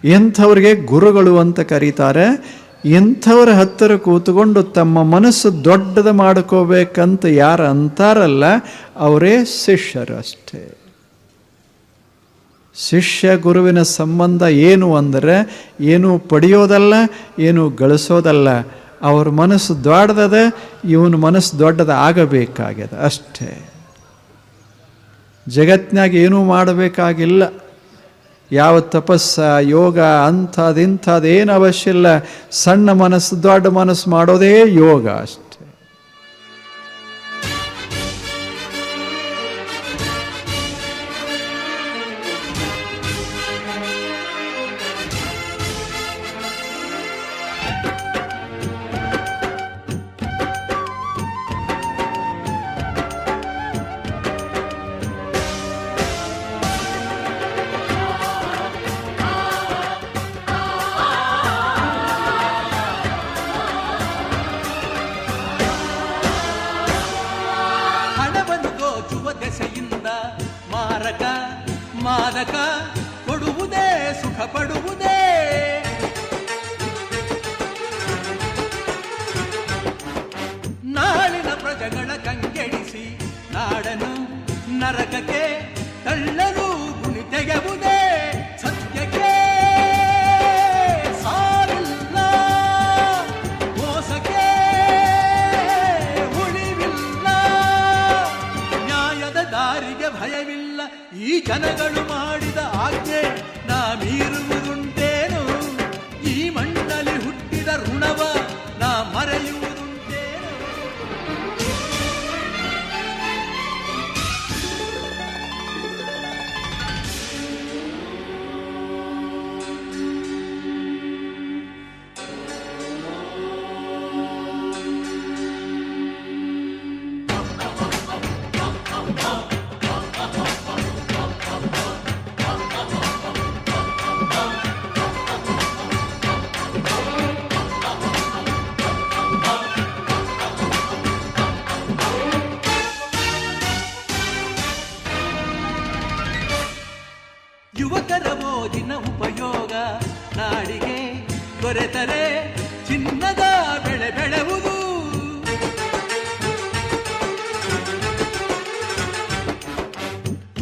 ಎಂಥವ್ರಿಗೆ ಗುರುಗಳು ಅಂತ ಕರೀತಾರೆ. ಇಂಥವ್ರ ಹತ್ತಿರ ಕೂತ್ಕೊಂಡು ತಮ್ಮ ಮನಸ್ಸು ದೊಡ್ಡದು ಮಾಡ್ಕೋಬೇಕಂತ ಯಾರು ಅಂತಾರಲ್ಲ, ಅವರೇ ಶಿಷ್ಯರು ಅಷ್ಟೇ. ಶಿಷ್ಯ ಗುರುವಿನ ಸಂಬಂಧ ಏನು ಅಂದರೆ, ಏನು ಪಡೆಯೋದಲ್ಲ, ಏನು ಗಳಿಸೋದಲ್ಲ. ಅವ್ರ ಮನಸ್ಸು ದೊಡ್ಡದ, ಇವನ ಮನಸ್ಸು ದೊಡ್ಡದ ಆಗಬೇಕಾಗ್ಯದ ಅಷ್ಟೇ. ಜಗತ್ತಿನಾಗ ಏನೂ ಮಾಡಬೇಕಾಗಿಲ್ಲ. ಯಾವ ತಪಸ್ಸ, ಯೋಗ, ಅಂಥದ್ದು ಏನು ಅವಶ್ಯ ಇಲ್ಲ. ಸಣ್ಣ ಮನಸ್ಸು ದೊಡ್ಡ ಮನಸ್ಸು ಮಾಡೋದೇ ಯೋಗ ಅಷ್ಟೆ. ಮಾದಕ ಕೊಡುವುದೇ ಸುಖ ಪಡುವುದೇ. ನಾಳಿನ ಪ್ರಜೆಗಳ ಕಂಗೆಡಿಸಿ ನಾಡನು ನರಕಕ್ಕೆ ತಳ್ಳಲು ಗುಣಿ ತೆಗೆವುದೇ. ಸತ್ಯಕ್ಕೆ ಸಾವಿಲ್ಲ, ಮೋಸಕ್ಕೆ ಉಳಿವಿಲ್ಲ, ನ್ಯಾಯದ ದಾರಿಗೆ ಭಯವಿಲ್ಲ. ಈ ಜನಗಳು ಮಾಡಿದ ಆಜ್ಞೆ ನಾ ಮೀರುವುದುಂಟೇನು? ಈ ಮಣ್ಣಲ್ಲಿ ಹುಟ್ಟಿದ ಋಣವ ನಾ ಮರೆಯುವುದುಂಟೇನು? ದೊರೆತರೆ ಚಿನ್ನದ ಬೆಳೆ ಬೆಳೆವುದು.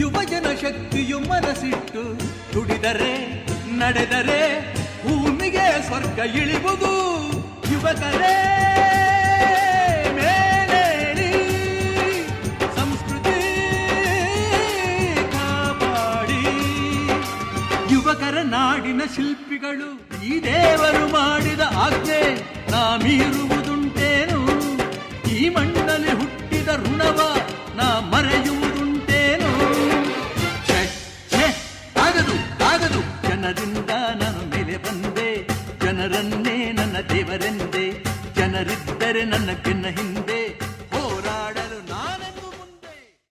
ಯುವಜನ ಶಕ್ತಿಯು ಮನಸ್ಸಿಟ್ಟು ದುಡಿದರೆ ನಡೆದರೆ ಭೂಮಿಗೆ ಸ್ವರ್ಗ ಇಳಿವುದು. ಯುವಕರೇ ಮೇಲೇರಿ ಸಂಸ್ಕೃತಿ ಕಾಪಾಡಿ. ಯುವಕರ ನಾಡಿನ ಶಿಲ್ಪಿಗಳು ಈ ದೇವರು ಮಾಡಿದ ಆಜ್ಞೆ ನಾ ಮೀರುವುದುಂಟೇನು? ಈ ಮಣ್ಣಲ್ಲಿ ಹುಟ್ಟಿದ ಋಣವ ನಾ ಮರೆಯುವುದುಂಟೇನು? ಆಗದು ಆಗದು, ಜನರಿಂದ ನಾನು ಮೇಲೆ ಬಂದೆ, ಜನರನ್ನೇ ನನ್ನ ದೇವರೆಂದೆ, ಜನರಿದ್ದರೆ ನನ್ನ ಬೆನ್ನ ಹಿಂದೆ